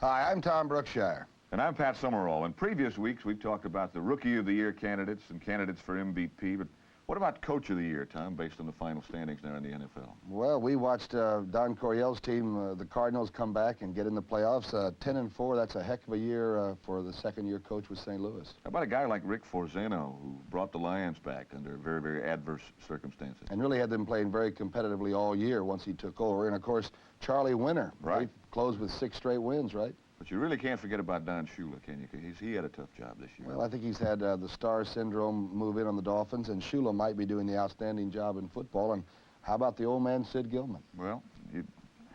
Hi, I'm Tom Brookshire. And I'm Pat Summerall. In previous weeks, we've talked about the Rookie of the Year candidates and candidates for MVP, but what about Coach of the Year, Tom, based on the final standings there in the NFL? Well, we watched Don Coryell's team, the Cardinals, come back and get in the playoffs. 10-4, that's a heck of a year for the second-year coach with St. Louis. How about a guy like Rick Forzano, who brought the Lions back under very, very adverse circumstances? And really had them playing very competitively all year once he took over. And, of course, Charlie Winter. Right. Closed with 6 straight wins, right? But you really can't forget about Don Shula, can you? He had a tough job this year. Well, I think he's had the star syndrome move in on the Dolphins, and Shula might be doing the outstanding job in football. And how about the old man, Sid Gilman? Well,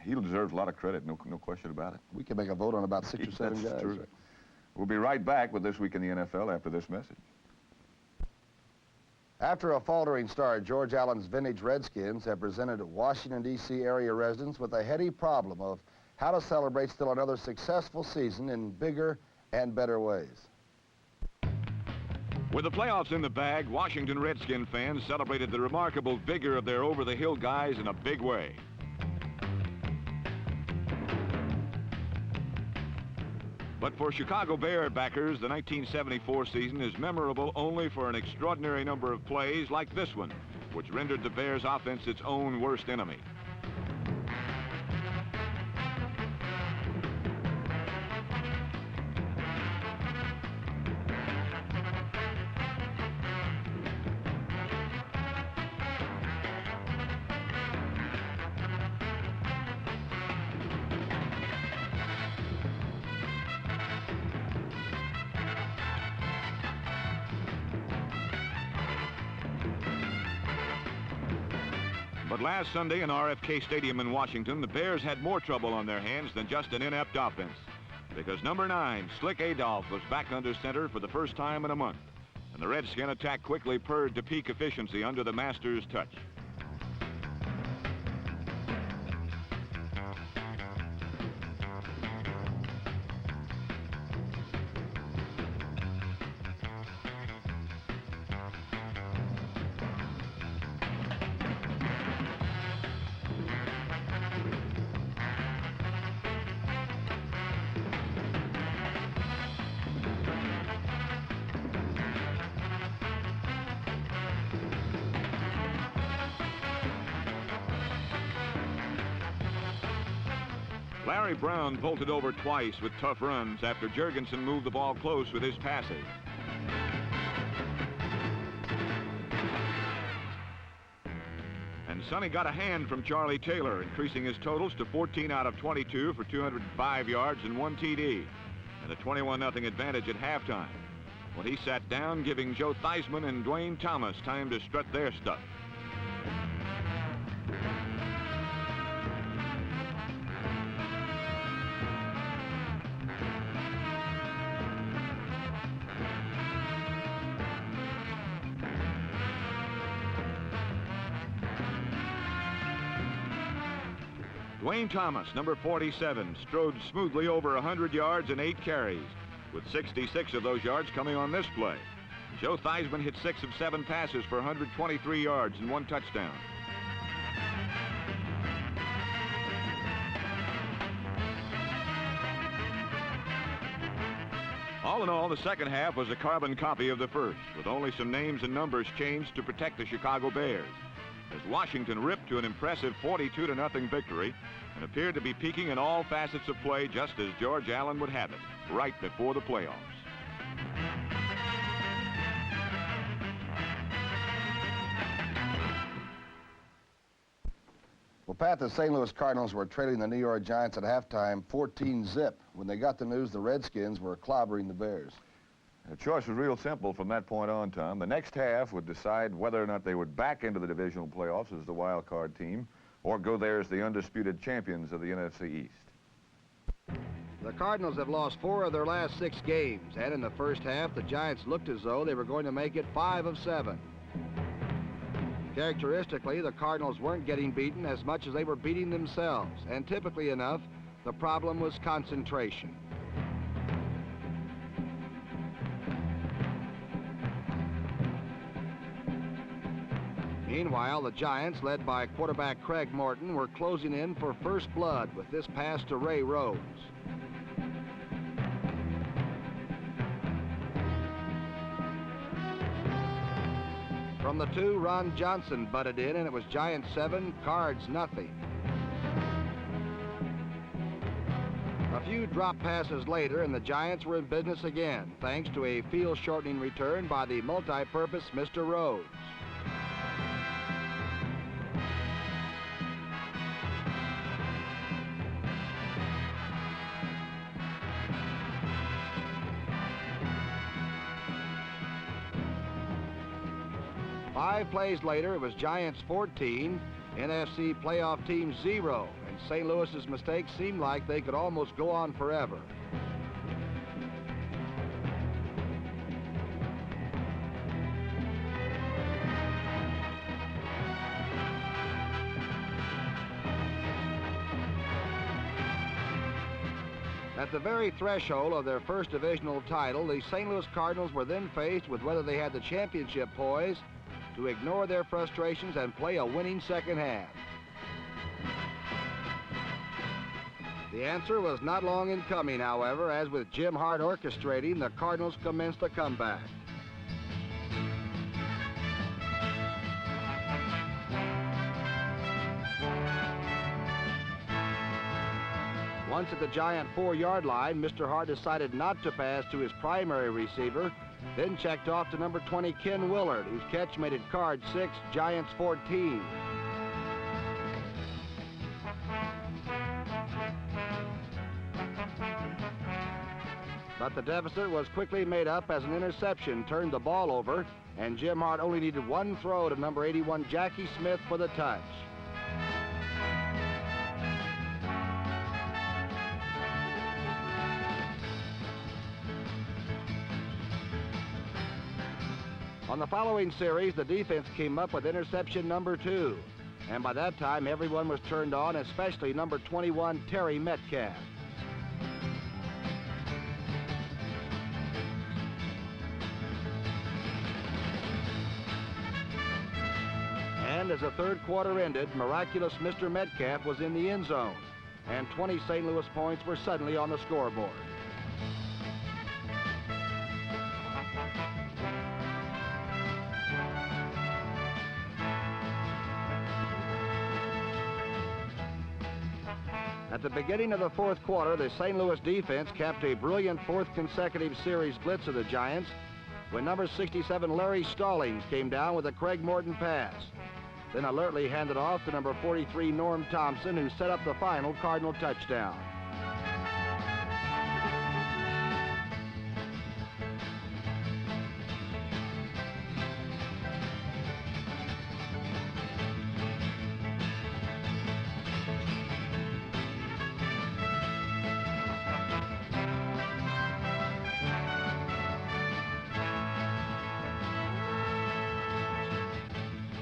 he deserves a lot of credit, no question about it. We can make a vote on about 6 or 7 guys. True. Right? We'll be right back with This Week in the NFL after this message. After a faltering start, George Allen's vintage Redskins have presented Washington, D.C. area residents with a heady problem of how to celebrate still another successful season in bigger and better ways. With the playoffs in the bag, Washington Redskin fans celebrated the remarkable vigor of their over-the-hill guys in a big way. But for Chicago Bear backers, the 1974 season is memorable only for an extraordinary number of plays like this one, which rendered the Bears' offense its own worst enemy. But last Sunday in RFK Stadium in Washington, the Bears had more trouble on their hands than just an inept offense. Because number 9, Slick Adolph, was back under center for the first time in a month. And the Redskin attack quickly purred to peak efficiency under the master's touch. Larry Brown bolted over twice with tough runs after Jurgensen moved the ball close with his passes. And Sonny got a hand from Charlie Taylor, increasing his totals to 14 out of 22 for 205 yards and 1 TD, and a 21-0 advantage at halftime. When he sat down, giving Joe Theismann and Dwayne Thomas time to strut their stuff. Dwayne Thomas, number 47, strode smoothly over 100 yards and 8 carries, with 66 of those yards coming on this play. Joe Theismann hit 6 of 7 passes for 123 yards and 1 touchdown. All in all, the second half was a carbon copy of the first, with only some names and numbers changed to protect the Chicago Bears, as Washington ripped to an impressive 42-0 victory and appeared to be peaking in all facets of play just as George Allen would have it, right before the playoffs. Well, Pat, the St. Louis Cardinals were trailing the New York Giants at halftime 14-0. When they got the news, the Redskins were clobbering the Bears. The choice was real simple from that point on, Tom. The next half would decide whether or not they would back into the divisional playoffs as the wild card team or go there as the undisputed champions of the NFC East. The Cardinals have lost 4 of their last 6 games, and in the first half, the Giants looked as though they were going to make it 5 of 7. Characteristically, the Cardinals weren't getting beaten as much as they were beating themselves, and typically enough, the problem was concentration. Meanwhile, the Giants, led by quarterback Craig Morton, were closing in for first blood with this pass to Ray Rhodes. From the 2, Ron Johnson butted in, and it was Giants 7, Cards nothing. A few drop passes later, and the Giants were in business again, thanks to a field-shortening return by the multi-purpose Mr. Rhodes. Five plays later, it was Giants 14, NFC playoff team 0, and St. Louis's mistakes seemed like they could almost go on forever. At the very threshold of their first divisional title, the St. Louis Cardinals were then faced with whether they had the championship poise to ignore their frustrations and play a winning second half. The answer was not long in coming, however, as with Jim Hart orchestrating, the Cardinals commenced a comeback. Once at the Giant 4-yard line, Mr. Hart decided not to pass to his primary receiver, then checked off to number 20, Ken Willard, whose catch made it Card 6, Giants 14. But the deficit was quickly made up as an interception turned the ball over, and Jim Hart only needed one throw to number 81, Jackie Smith, for the touch. On the following series, the defense came up with interception number 2. And by that time, everyone was turned on, especially number 21, Terry Metcalf. And as the third quarter ended, miraculous Mr. Metcalf was in the end zone, and 20 St. Louis points were suddenly on the scoreboard. At the beginning of the fourth quarter, the St. Louis defense capped a brilliant fourth consecutive series blitz of the Giants when number 67, Larry Stallings, came down with a Craig Morton pass. Then alertly handed off to number 43, Norm Thompson, who set up the final Cardinal touchdown.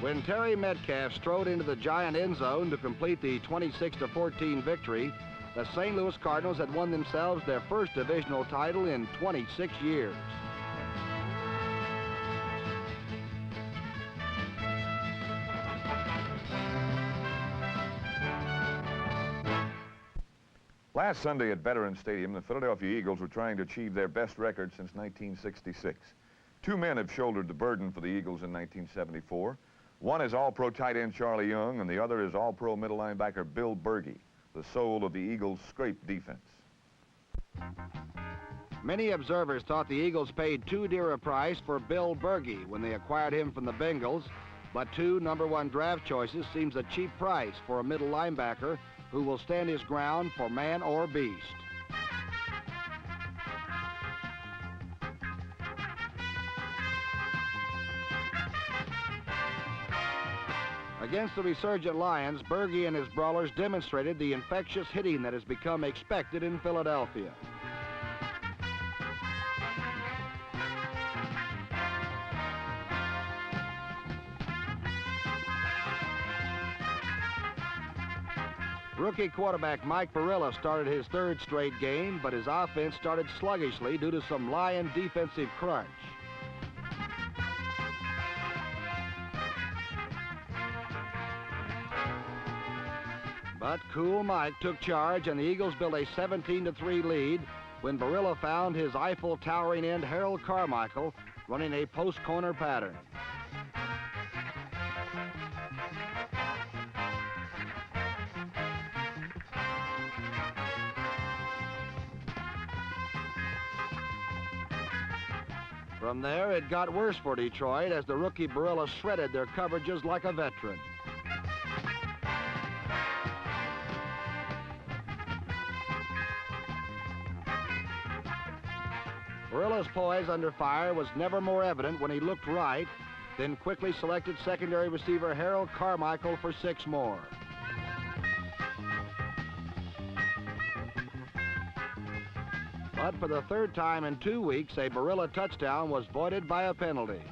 When Terry Metcalf strode into the Giant end zone to complete the 26-14 victory, the St. Louis Cardinals had won themselves their first divisional title in 26 years. Last Sunday at Veterans Stadium, the Philadelphia Eagles were trying to achieve their best record since 1966. Two men have shouldered the burden for the Eagles in 1974. One is All-Pro tight end Charlie Young, and the other is All-Pro middle linebacker Bill Bergey, the soul of the Eagles' scrape defense. Many observers thought the Eagles paid too dear a price for Bill Bergey when they acquired him from the Bengals, but 2 #1 draft choices seems a cheap price for a middle linebacker who will stand his ground for man or beast. Against the resurgent Lions, Bergey and his brawlers demonstrated the infectious hitting that has become expected in Philadelphia. Rookie quarterback Mike Barilla started his third straight game, but his offense started sluggishly due to some Lion defensive crunch. But cool Mike took charge, and the Eagles built a 17-3 lead when Barilla found his Eiffel towering end Harold Carmichael running a post corner pattern. From there, it got worse for Detroit as the rookie Barilla shredded their coverages like a veteran. Barilla's poise under fire was never more evident when he looked right, then quickly selected secondary receiver Harold Carmichael for 6 more. But for the 3rd time in 2 weeks, a Barilla touchdown was voided by a penalty.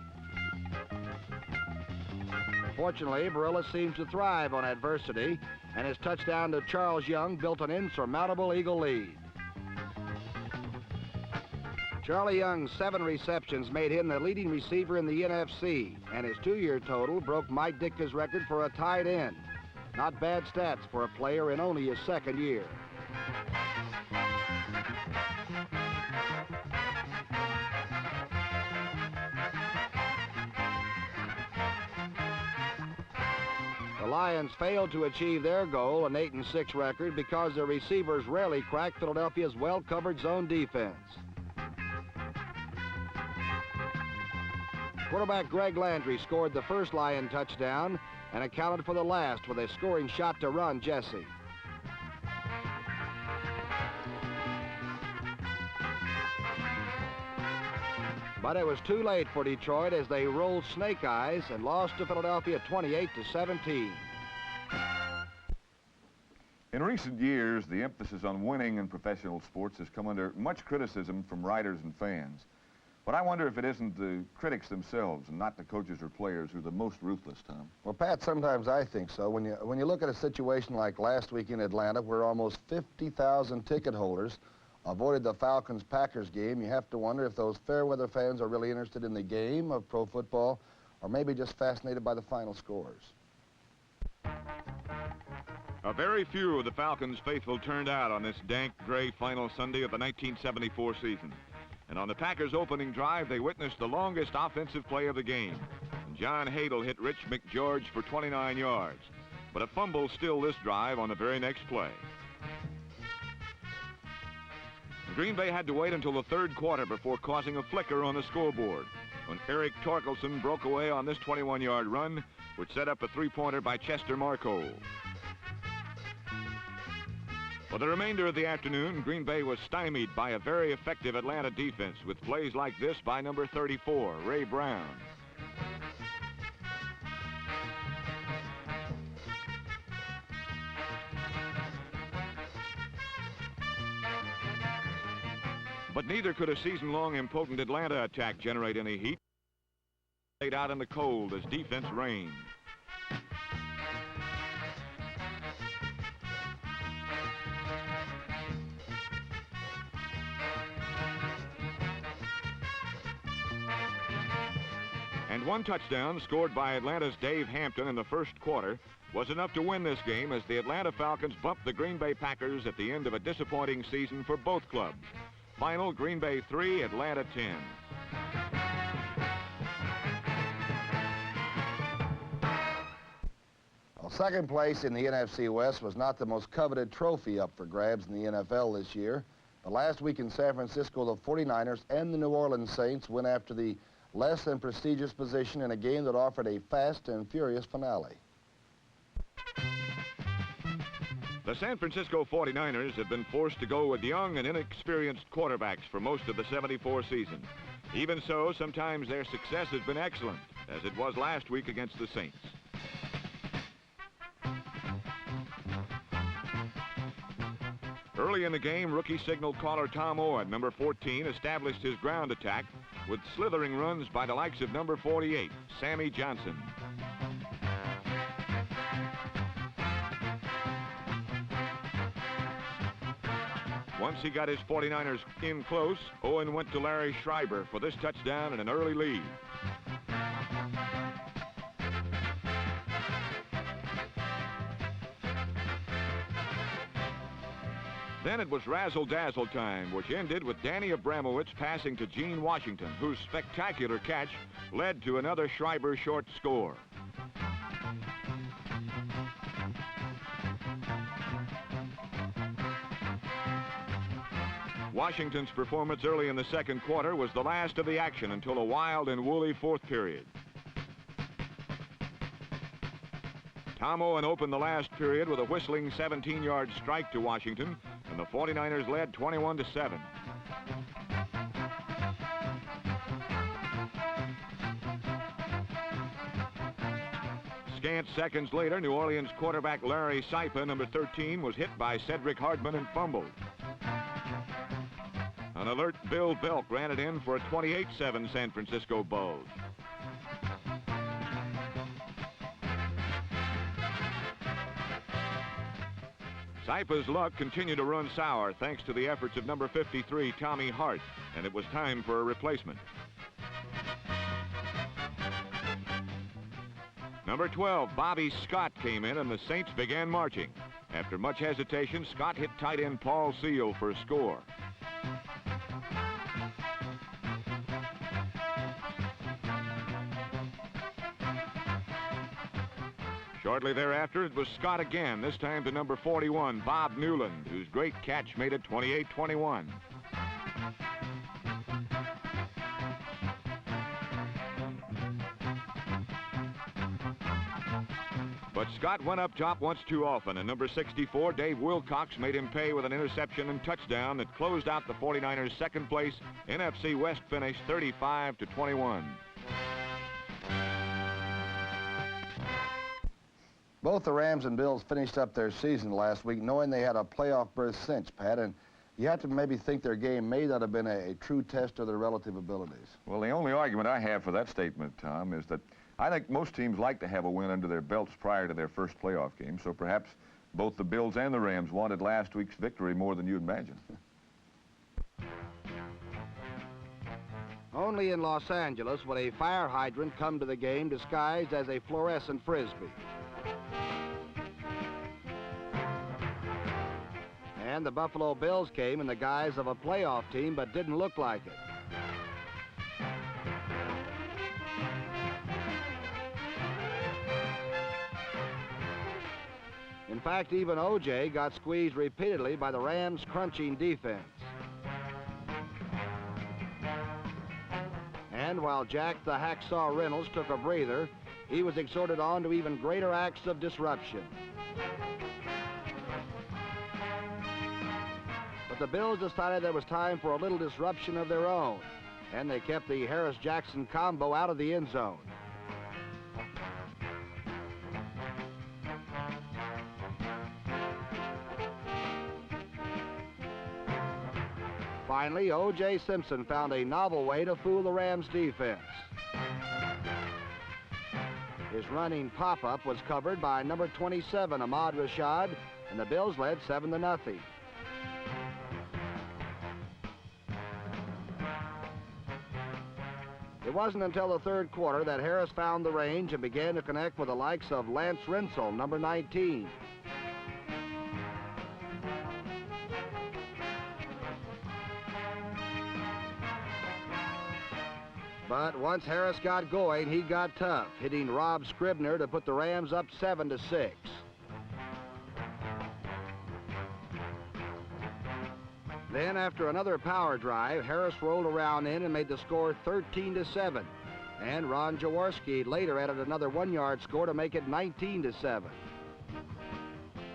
Fortunately, Barilla seems to thrive on adversity, and his touchdown to Charles Young built an insurmountable Eagle lead. Charlie Young's 7 receptions made him the leading receiver in the NFC, and his 2-year total broke Mike Ditka's record for a tight end. Not bad stats for a player in only his 2nd year. The Lions failed to achieve their goal, an 8-6 record, because their receivers rarely cracked Philadelphia's well-covered zone defense. Quarterback Greg Landry scored the first Lion touchdown and accounted for the last with a scoring shot to run Jesse. But it was too late for Detroit as they rolled snake eyes and lost to Philadelphia 28-17. In recent years, the emphasis on winning in professional sports has come under much criticism from writers and fans. But I wonder if it isn't the critics themselves and not the coaches or players who are the most ruthless, Tom. Well, Pat, sometimes I think so. When you look at a situation like last week in Atlanta, where almost 50,000 ticket holders avoided the Falcons-Packers game, you have to wonder if those fair-weather fans are really interested in the game of pro football or maybe just fascinated by the final scores. A very few of the Falcons faithful turned out on this dank gray final Sunday of the 1974 season. And on the Packers' opening drive, they witnessed the longest offensive play of the game. And John Hadle hit Rich McGeorge for 29 yards. But a fumble stilled this drive on the very next play. Green Bay had to wait until the 3rd quarter before causing a flicker on the scoreboard when Eric Torkelson broke away on this 21-yard run, which set up a 3-pointer by Chester Marcole. For the remainder of the afternoon, Green Bay was stymied by a very effective Atlanta defense with plays like this by number 34, Ray Brown. But neither could a season-long impotent Atlanta attack generate any heat. Laid out in the cold as defense reigned. And one touchdown scored by Atlanta's Dave Hampton in the 1st quarter was enough to win this game as the Atlanta Falcons bumped the Green Bay Packers at the end of a disappointing season for both clubs. Final, Green Bay 3, Atlanta 10. Well, 2nd place in the NFC West was not the most coveted trophy up for grabs in the NFL this year. But last week in San Francisco, the 49ers and the New Orleans Saints went after the less than prestigious position in a game that offered a fast and furious finale. The San Francisco 49ers have been forced to go with young and inexperienced quarterbacks for most of the '74 season. Even so, sometimes their success has been excellent, as it was last week against the Saints. Early in the game, rookie signal caller Tom Owen, number 14, established his ground attack with slithering runs by the likes of number 48, Sammy Johnson. Once he got his 49ers in close, Owen went to Larry Schreiber for this touchdown and an early lead. Then it was razzle-dazzle time, which ended with Danny Abramowitz passing to Gene Washington, whose spectacular catch led to another Schreiber short score. Washington's performance early in the second quarter was the last of the action until a wild and woolly fourth period. Tom Owen opened the last period with a whistling 17-yard strike to Washington, and the 49ers led 21-7. Scant seconds later, New Orleans quarterback Larry Saipa, number 13, was hit by Cedric Hardman and fumbled. An alert Bill Belk ran it in for a 28-7 San Francisco Bulls. Saipa's luck continued to run sour thanks to the efforts of number 53, Tommy Hart, and it was time for a replacement. Number 12, Bobby Scott, came in, and the Saints began marching. After much hesitation, Scott hit tight end Paul Seal for a score. Shortly thereafter, it was Scott again, this time to number 41, Bob Newland, whose great catch made it 28-21. But Scott went up top once too often, and number 64, Dave Wilcox, made him pay with an interception and touchdown that closed out the 49ers' second-place NFC West finish 35-21. Both the Rams and Bills finished up their season last week knowing they had a playoff berth cinch, Pat, and you have to maybe think their game may not have been a true test of their relative abilities. Well, the only argument I have for that statement, Tom, is that I think most teams like to have a win under their belts prior to their first playoff game, so perhaps both the Bills and the Rams wanted last week's victory more than you'd imagine. Only in Los Angeles would a fire hydrant come to the game disguised as a fluorescent frisbee. And the Buffalo Bills came in the guise of a playoff team, but didn't look like it. In fact, even O.J. got squeezed repeatedly by the Rams' crunching defense. And while Jack the Hacksaw Reynolds took a breather, he was exhorted on to even greater acts of disruption. But the Bills decided there was time for a little disruption of their own, and they kept the Harris-Jackson combo out of the end zone. Finally, O.J. Simpson found a novel way to fool the Rams' defense. His running pop-up was covered by number 27, Ahmad Rashad, and the Bills led 7-0. It wasn't until the third quarter that Harris found the range and began to connect with the likes of Lance Rensel, number 19. But once Harris got going, he got tough, hitting Rob Scribner to put the Rams up 7-6. Then, after another power drive, Harris rolled around in and made the score 13-7. And Ron Jaworski later added another one-yard score to make it 19-7.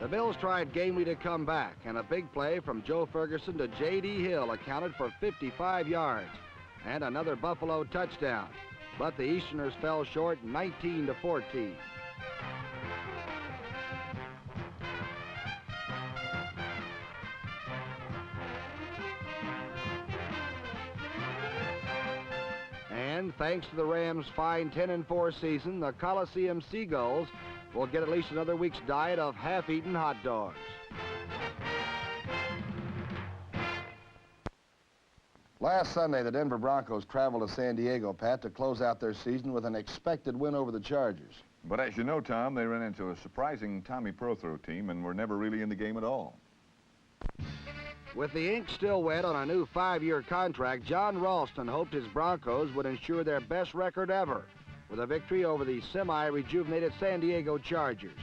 The Bills tried gamely to come back, and a big play from Joe Ferguson to J.D. Hill accounted for 55 yards. And another Buffalo touchdown. But the Easterners fell short 19-14. And thanks to the Rams' fine 10-4 season, the Coliseum Seagulls will get at least another week's diet of half-eaten hot dogs. Last Sunday, the Denver Broncos traveled to San Diego, Pat, to close out their season with an expected win over the Chargers. But as you know, Tom, they ran into a surprising Tommy Prothro team and were never really in the game at all. With the ink still wet on a new 5-year contract, John Ralston hoped his Broncos would ensure their best record ever with a victory over the semi-rejuvenated San Diego Chargers.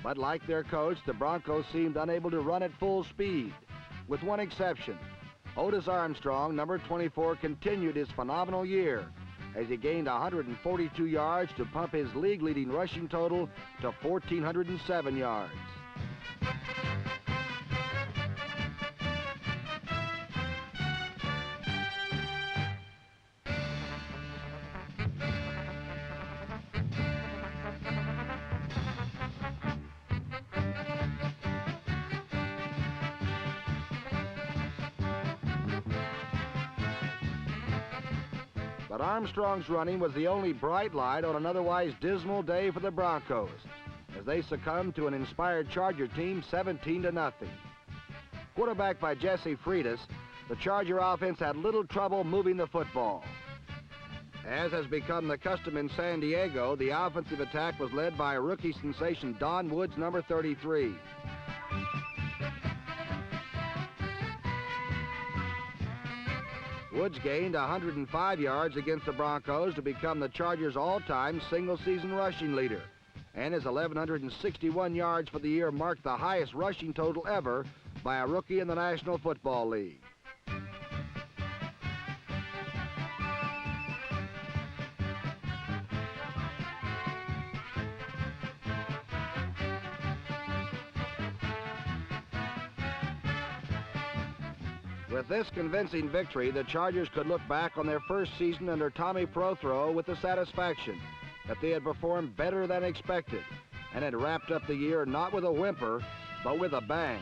But like their coach, the Broncos seemed unable to run at full speed, with one exception. Otis Armstrong, number 24, continued his phenomenal year as he gained 142 yards to pump his league-leading rushing total to 1,407 yards. But Armstrong's running was the only bright light on an otherwise dismal day for the Broncos, as they succumbed to an inspired Charger team 17-0. Quarterbacked by Jesse Freitas, the Charger offense had little trouble moving the football. As has become the custom in San Diego, the offensive attack was led by rookie sensation Don Woods, number 33. Woods gained 105 yards against the Broncos to become the Chargers' all-time single-season rushing leader. And his 1,161 yards for the year marked the highest rushing total ever by a rookie in the National Football League. With this convincing victory, the Chargers could look back on their first season under Tommy Prothro with the satisfaction that they had performed better than expected and had wrapped up the year not with a whimper, but with a bang.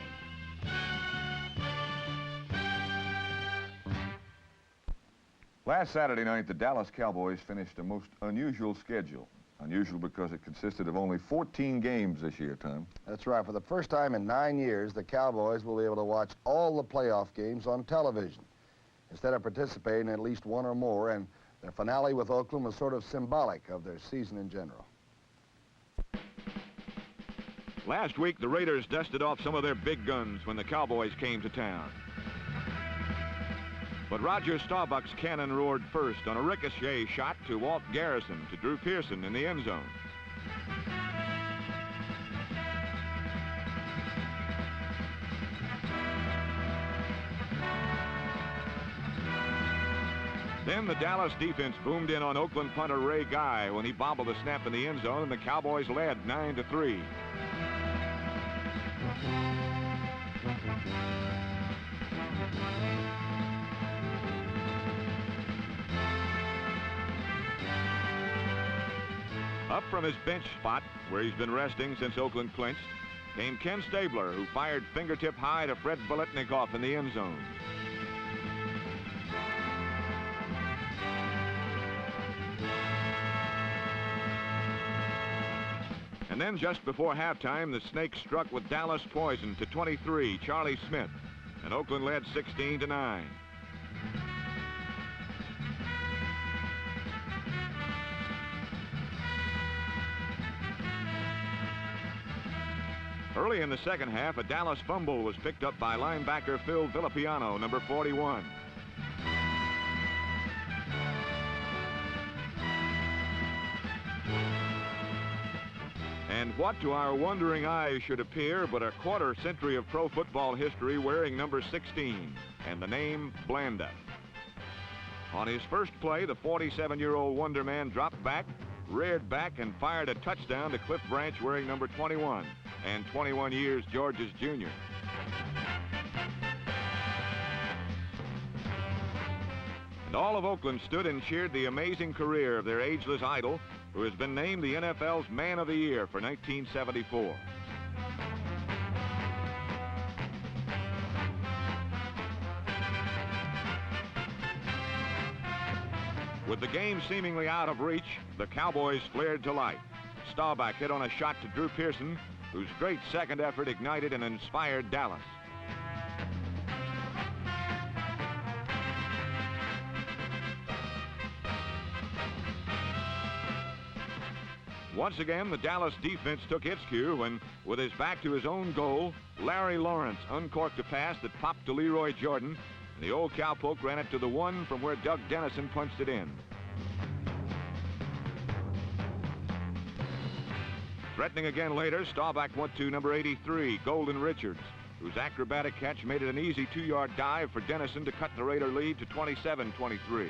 Last Saturday night, the Dallas Cowboys finished a most unusual schedule. Unusual because it consisted of only 14 games this year, Tom. That's right. For the first time in 9 years, the Cowboys will be able to watch all the playoff games on television instead of participating in at least one or more, and their finale with Oakland was sort of symbolic of their season in general. Last week, the Raiders dusted off some of their big guns when the Cowboys came to town. But Roger Staubach's cannon roared first on a ricochet shot to Walt Garrison to Drew Pearson in the end zone. Then the Dallas defense boomed in on Oakland punter Ray Guy when he bobbled the snap in the end zone, and the Cowboys led 9-3. Up from his bench spot, where he's been resting since Oakland clinched, came Ken Stabler, who fired fingertip high to Fred Biletnikoff in the end zone. And then just before halftime, the Snakes struck with Dallas poison to 23, Charlie Smith, and Oakland led 16-9. Early in the second half, a Dallas fumble was picked up by linebacker Phil Villapiano, number 41. And what to our wondering eyes should appear but a quarter century of pro football history wearing number 16 and the name Blanda. On his first play, the 47-year-old Wonder Man dropped back, reared back, and fired a touchdown to Cliff Branch wearing number 21. And 21 years George's junior. And all of Oakland stood and cheered the amazing career of their ageless idol, who has been named the NFL's Man of the Year for 1974. With the game seemingly out of reach, the Cowboys flared to life. Staubach hit on a shot to Drew Pearson, whose great second effort ignited and inspired Dallas. Once again, the Dallas defense took its cue when, with his back to his own goal, Larry Lawrence uncorked a pass that popped to Leroy Jordan, and the old cowpoke ran it to the one from where Doug Dennison punched it in. Threatening again later, Staubach went to number 83, Golden Richards, whose acrobatic catch made it an easy 2-yard dive for Dennison to cut the Raider lead to 27-23.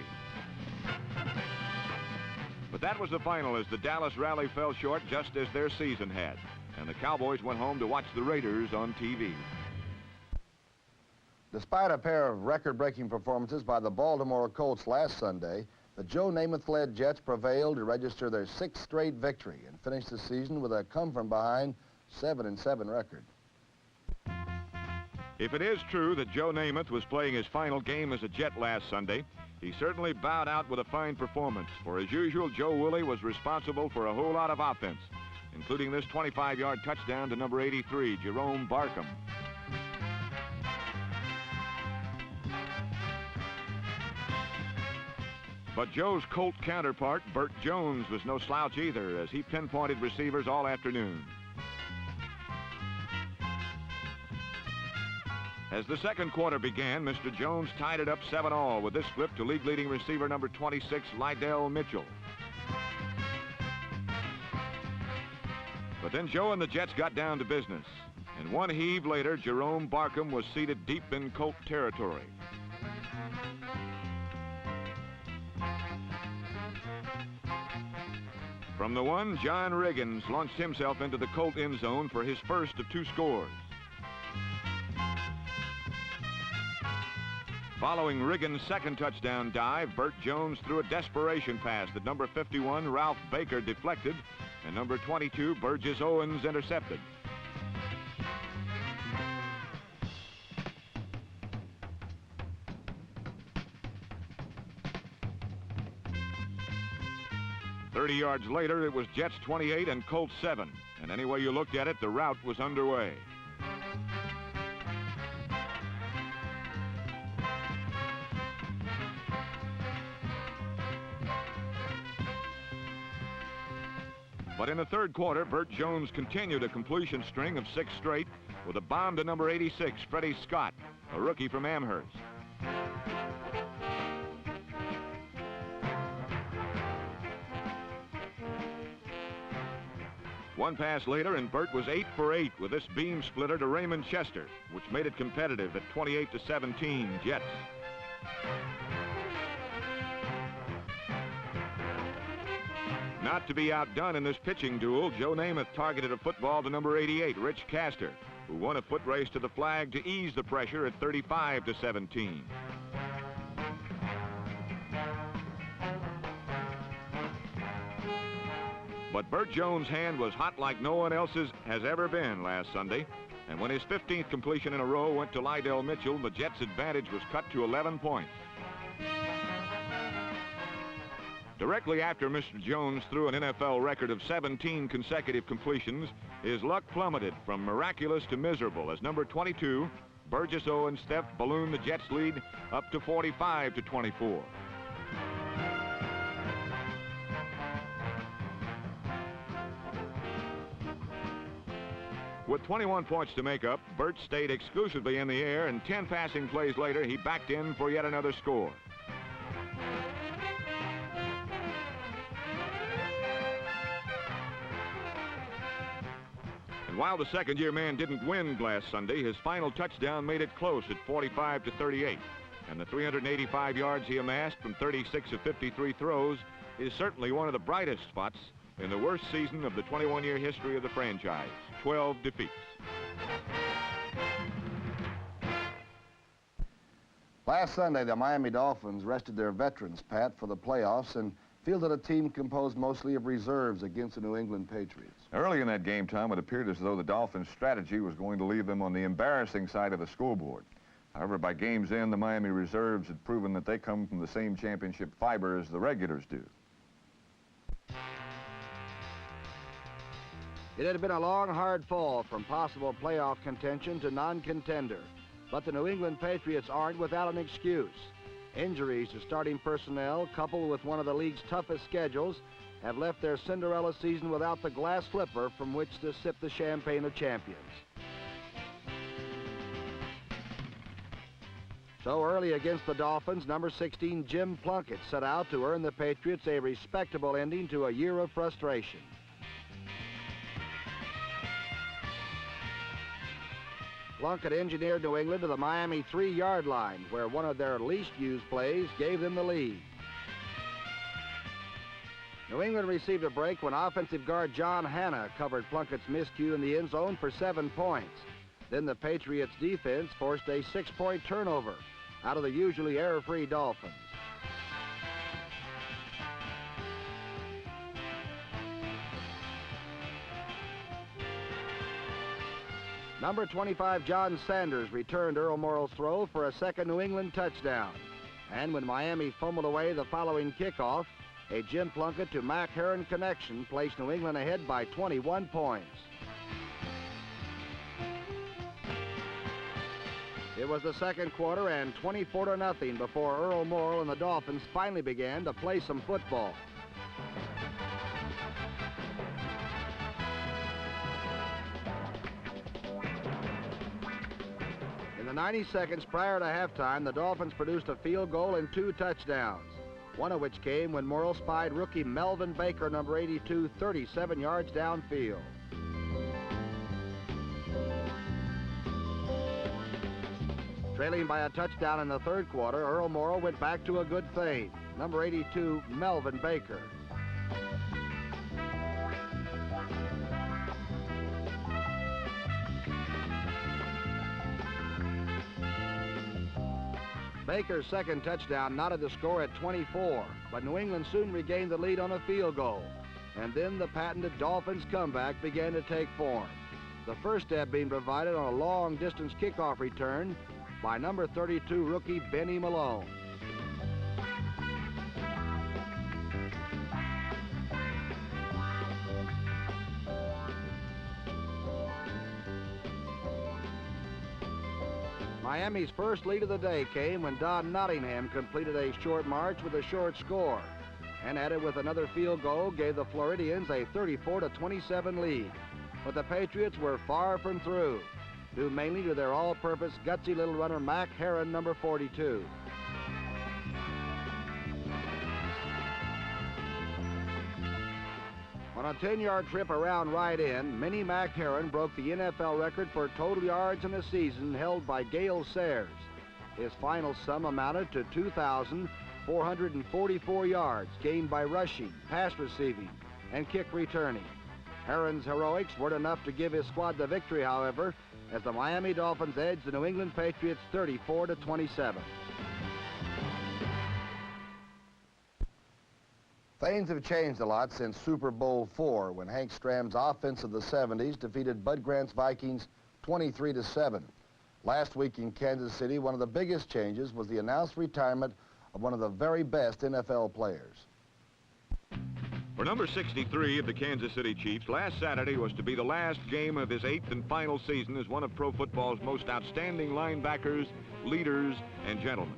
But that was the final, as the Dallas rally fell short just as their season had, and the Cowboys went home to watch the Raiders on TV. Despite a pair of record-breaking performances by the Baltimore Colts last Sunday, the Joe Namath-led Jets prevailed to register their 6th straight victory and finish the season with a come-from-behind 7-7 record. If it is true that Joe Namath was playing his final game as a Jet last Sunday, he certainly bowed out with a fine performance, for as usual, Joe Woolley was responsible for a whole lot of offense, including this 25-yard touchdown to number 83, Jerome Barkham. But Joe's Colt counterpart, Burt Jones, was no slouch either, as he pinpointed receivers all afternoon. As the second quarter began, Mr. Jones tied it up 7-all with this flip to league-leading receiver number 26, Lydell Mitchell. But then Joe and the Jets got down to business. And one heave later, Jerome Barkham was seated deep in Colt territory. From the one, John Riggins launched himself into the Colt end zone for his first of 2 scores. Following Riggins' second touchdown dive, Burt Jones threw a desperation pass that number 51, Ralph Baker, deflected, and number 22, Burgess Owens, intercepted. "30 yards later, it was Jets 28 and Colts 7, and any way you looked at it, the rout was underway. But in the third quarter, Burt Jones continued a completion string of 6 straight with a bomb to number 86, Freddie Scott, a rookie from Amherst. One pass later, and Burt was 8 for 8 with this beam splitter to Raymond Chester, which made it competitive at 28-17 Jets. Not to be outdone in this pitching duel, Joe Namath targeted a football to number 88, Rich Castor, who won a foot race to the flag to ease the pressure at 35-17. But Burt Jones' hand was hot like no one else's has ever been last Sunday, and when his 15th completion in a row went to Lydell Mitchell, the Jets' advantage was cut to 11 points. Directly after Mr. Jones threw an NFL record of 17 consecutive completions, his luck plummeted from miraculous to miserable as number 22, Burgess Owens, ballooned the Jets' lead up to 45-24. With 21 points to make up, Burt stayed exclusively in the air, and 10 passing plays later, he backed in for yet another score. And while the second-year man didn't win last Sunday, his final touchdown made it close at 45-38. And the 385 yards he amassed from 36 of 53 throws is certainly one of the brightest spots in the worst season of the 21-year history of the franchise, 12 defeats. Last Sunday, the Miami Dolphins rested their veterans, Pat, for the playoffs and fielded a team composed mostly of reserves against the New England Patriots. Early in that game, Tom, it appeared as though the Dolphins' strategy was going to leave them on the embarrassing side of the scoreboard. However, by game's end, the Miami reserves had proven that they come from the same championship fiber as the regulars do. It had been a long, hard fall from possible playoff contention to non-contender. But the New England Patriots aren't without an excuse. Injuries to starting personnel, coupled with one of the league's toughest schedules, have left their Cinderella season without the glass slipper from which to sip the champagne of champions. So early against the Dolphins, number 16, Jim Plunkett, set out to earn the Patriots a respectable ending to a year of frustration. Plunkett engineered New England to the Miami 3-yard line, where one of their least used plays gave them the lead. New England received a break when offensive guard John Hanna covered Plunkett's miscue in the end zone for 7 points. Then the Patriots' defense forced a 6-point turnover out of the usually error-free Dolphins. Number 25, John Sanders, returned Earl Morrall's throw for a second New England touchdown. And when Miami fumbled away the following kickoff, a Jim Plunkett to Mac Heron connection placed New England ahead by 21 points. It was the second quarter and 24-0 before Earl Morrall and the Dolphins finally began to play some football. In the 90 seconds prior to halftime, the Dolphins produced a field goal and 2 touchdowns, one of which came when Morrall spied rookie Melvin Baker, number 82, 37 yards downfield. Trailing by a touchdown in the third quarter, Earl Morrall went back to a good feint. Number 82, Melvin Baker. Baker's second touchdown knotted the score at 24, but New England soon regained the lead on a field goal. And then the patented Dolphins comeback began to take form. The first step being provided on a long-distance kickoff return by number 32 rookie Benny Malone. Miami's first lead of the day came when Don Nottingham completed a short march with a short score, and added with another field goal gave the Floridians a 34-27 lead. But the Patriots were far from through, due mainly to their all-purpose gutsy little runner Mac Heron, number 42. On a 10-yard trip around right end, Mini Mac Heron broke the NFL record for total yards in a season held by Gale Sayers. His final sum amounted to 2,444 yards gained by rushing, pass receiving, and kick returning. Heron's heroics weren't enough to give his squad the victory, however, as the Miami Dolphins edged the New England Patriots 34-27. Things have changed a lot since Super Bowl IV, when Hank Stram's offense of the 70s defeated Bud Grant's Vikings 23-7. Last week in Kansas City, one of the biggest changes was the announced retirement of one of the very best NFL players. For number 63 of the Kansas City Chiefs, last Saturday was to be the last game of his 8th and final season as one of pro football's most outstanding linebackers, leaders, and gentlemen.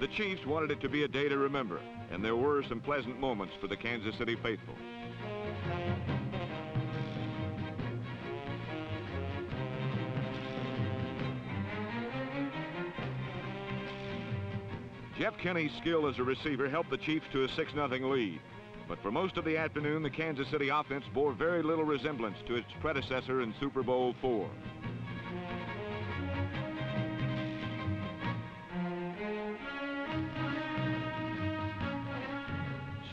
The Chiefs wanted it to be a day to remember, and there were some pleasant moments for the Kansas City faithful. Jeff Kenny's skill as a receiver helped the Chiefs to a 6-0 lead. But for most of the afternoon, the Kansas City offense bore very little resemblance to its predecessor in Super Bowl IV.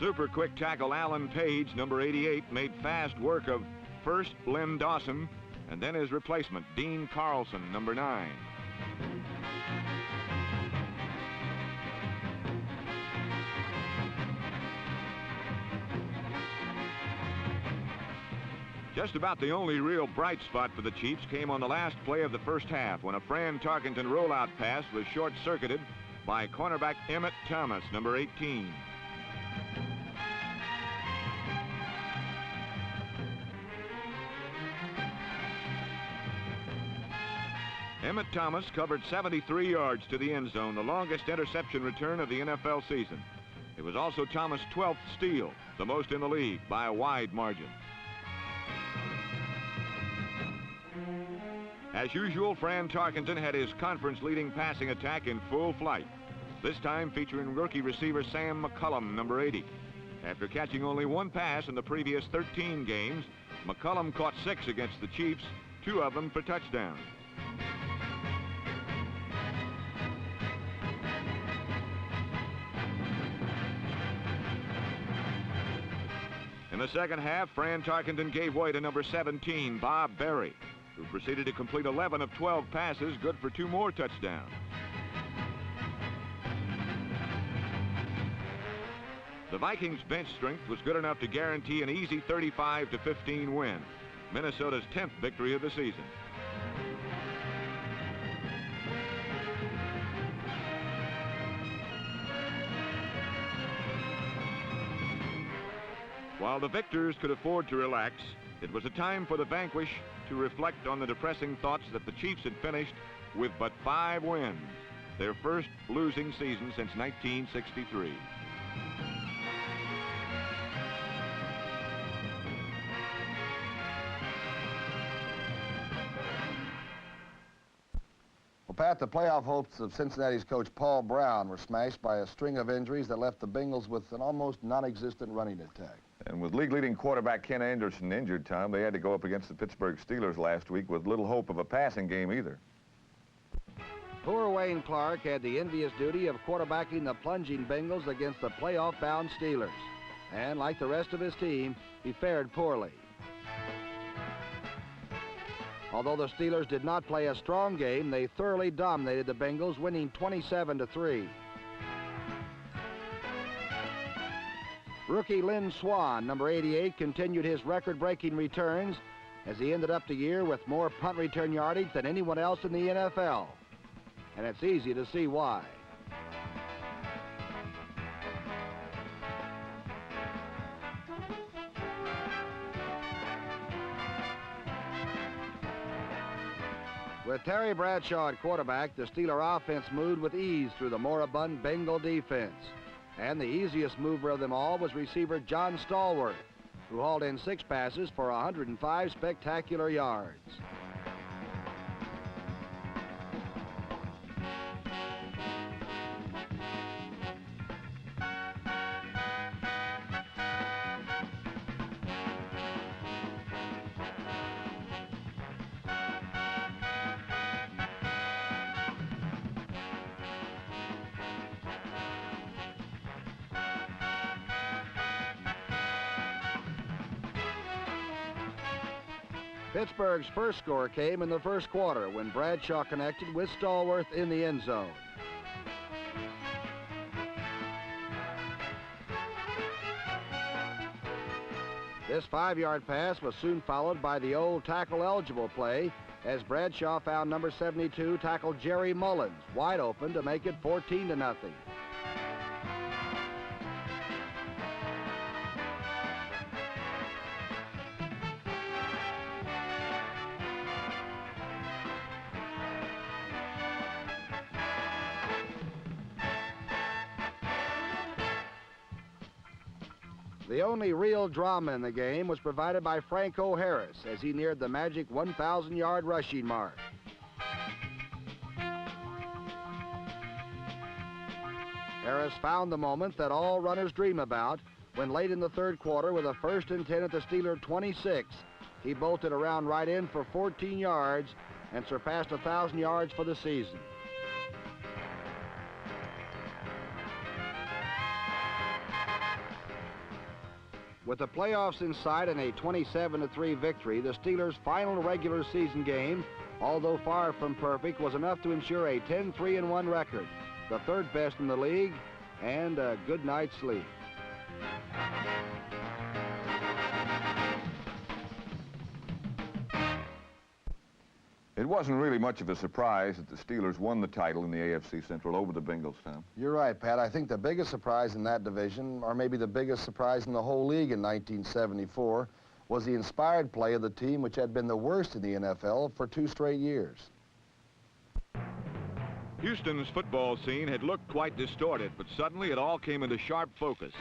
Super quick tackle Alan Page, number 88, made fast work of first Len Dawson and then his replacement, Dean Carlson, number 9. Just about the only real bright spot for the Chiefs came on the last play of the first half when a Fran Tarkenton rollout pass was short-circuited by cornerback Emmett Thomas, number 18. Emmett Thomas covered 73 yards to the end zone, the longest interception return of the NFL season. It was also Thomas' 12th steal, the most in the league by a wide margin. As usual, Fran Tarkenton had his conference-leading passing attack in full flight, this time featuring rookie receiver Sam McCullum, number 80. After catching only one pass in the previous 13 games, McCullum caught 6 against the Chiefs, 2 of them for touchdowns. In the second half, Fran Tarkenton gave way to number 17, Bob Berry, who proceeded to complete 11 of 12 passes, good for 2 more touchdowns. The Vikings' bench strength was good enough to guarantee an easy 35-15 win, Minnesota's 10th victory of the season. While the victors could afford to relax, it was a time for the vanquished to reflect on the depressing thoughts that the Chiefs had finished with but 5 wins, their first losing season since 1963. Well, Pat, the playoff hopes of Cincinnati's coach Paul Brown were smashed by a string of injuries that left the Bengals with an almost non-existent running attack. And with league-leading quarterback Ken Anderson injured, Tom, they had to go up against the Pittsburgh Steelers last week with little hope of a passing game either. Poor Wayne Clark had the envious duty of quarterbacking the plunging Bengals against the playoff-bound Steelers. And like the rest of his team, he fared poorly. Although the Steelers did not play a strong game, they thoroughly dominated the Bengals, winning 27-3. Rookie Lynn Swann, number 88, continued his record-breaking returns as he ended up the year with more punt return yardage than anyone else in the NFL. And it's easy to see why. With Terry Bradshaw at quarterback, the Steeler offense moved with ease through the moribund Bengal defense. And the easiest mover of them all was receiver John Stallworth, who hauled in 6 passes for 105 spectacular yards. Pittsburgh's first score came in the first quarter when Bradshaw connected with Stallworth in the end zone. This 5-yard pass was soon followed by the old tackle-eligible play as Bradshaw found number 72 tackle Jerry Mullins wide open to make it 14-0. The only real drama in the game was provided by Franco Harris as he neared the magic 1,000-yard rushing mark. Harris found the moment that all runners dream about when late in the third quarter with a 1st and 10 at the Steeler 26, he bolted around right in for 14 yards and surpassed 1,000 yards for the season. With the playoffs in sight and a 27-3 victory, the Steelers' final regular season game, although far from perfect, was enough to ensure a 10-3-1 record, the 3rd best in the league, and a good night's sleep. It wasn't really much of a surprise that the Steelers won the title in the AFC Central over the Bengals, Tom. You're right, Pat. I think the biggest surprise in that division, or maybe the biggest surprise in the whole league in 1974, was the inspired play of the team which had been the worst in the NFL for 2 straight years. Houston's football scene had looked quite distorted, but suddenly it all came into sharp focus,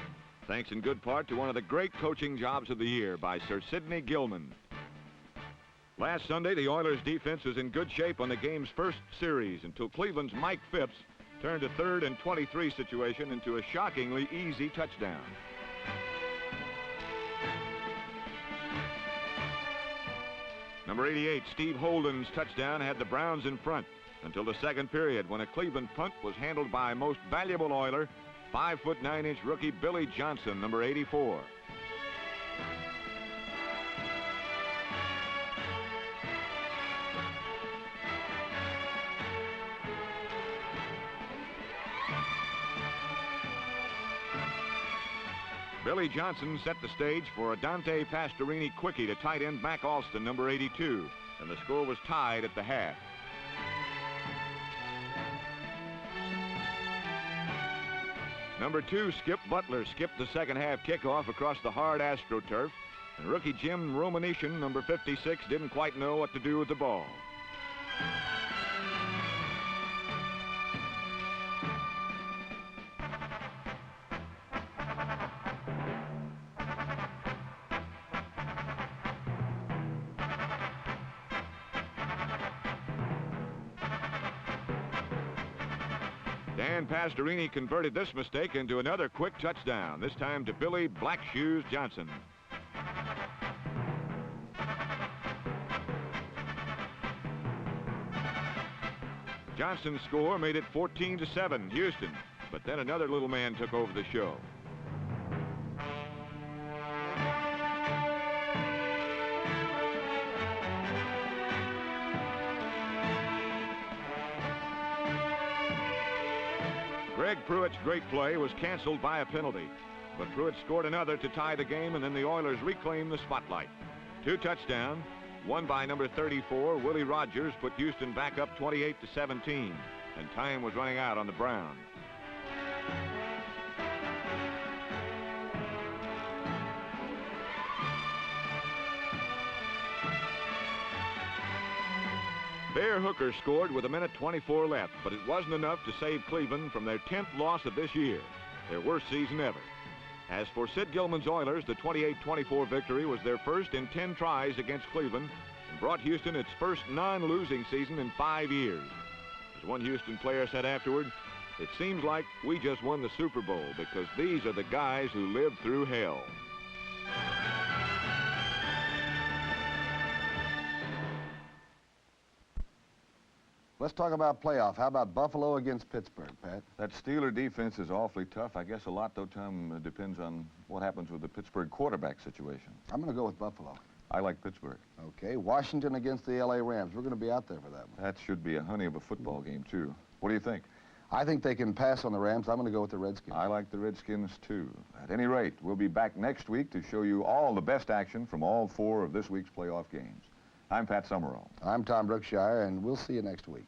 thanks in good part to one of the great coaching jobs of the year by Sir Sidney Gilman. Last Sunday, the Oilers' defense was in good shape on the game's first series until Cleveland's Mike Phipps turned a 3rd and 23 situation into a shockingly easy touchdown. Number 88, Steve Holden's touchdown had the Browns in front until the second period when a Cleveland punt was handled by most valuable Oiler, 5'9" rookie Billy Johnson, number 84. Billy Johnson set the stage for a Dante Pastorini quickie to tight end Mac Alston, number 82, and the score was tied at the half. Number 2, Skip Butler, skipped the second half kickoff across the hard AstroTurf, and rookie Jim Romanician, number 56, didn't quite know what to do with the ball. Dan Pastorini converted this mistake into another quick touchdown, this time to Billy Black Shoes Johnson. Johnson's score made it 14-7 Houston, but then another little man took over the show. Greg Pruitt's great play was canceled by a penalty, but Pruitt scored another to tie the game, and then the Oilers reclaimed the spotlight. 2 touchdowns, one by number 34, Willie Rogers, put Houston back up 28-17, and time was running out on the Browns. Bear Hooker scored with 1:24 left, but it wasn't enough to save Cleveland from their 10th loss of this year, their worst season ever. As for Sid Gilman's Oilers, the 28-24 victory was their first in 10 tries against Cleveland and brought Houston its first non-losing season in 5 years. As one Houston player said afterward, "It seems like we just won the Super Bowl because these are the guys who lived through hell." Let's talk about playoff. How about Buffalo against Pittsburgh, Pat? That Steeler defense is awfully tough. I guess a lot, though, Tom, depends on what happens with the Pittsburgh quarterback situation. I'm going to go with Buffalo. I like Pittsburgh. Okay, Washington against the L.A. Rams. We're going to be out there for that one. That should be a honey of a football game, too. What do you think? I think they can pass on the Rams. I'm going to go with the Redskins. I like the Redskins, too. At any rate, we'll be back next week to show you all the best action from all 4 of this week's playoff games. I'm Pat Summerall. I'm Tom Brookshire, and we'll see you next week.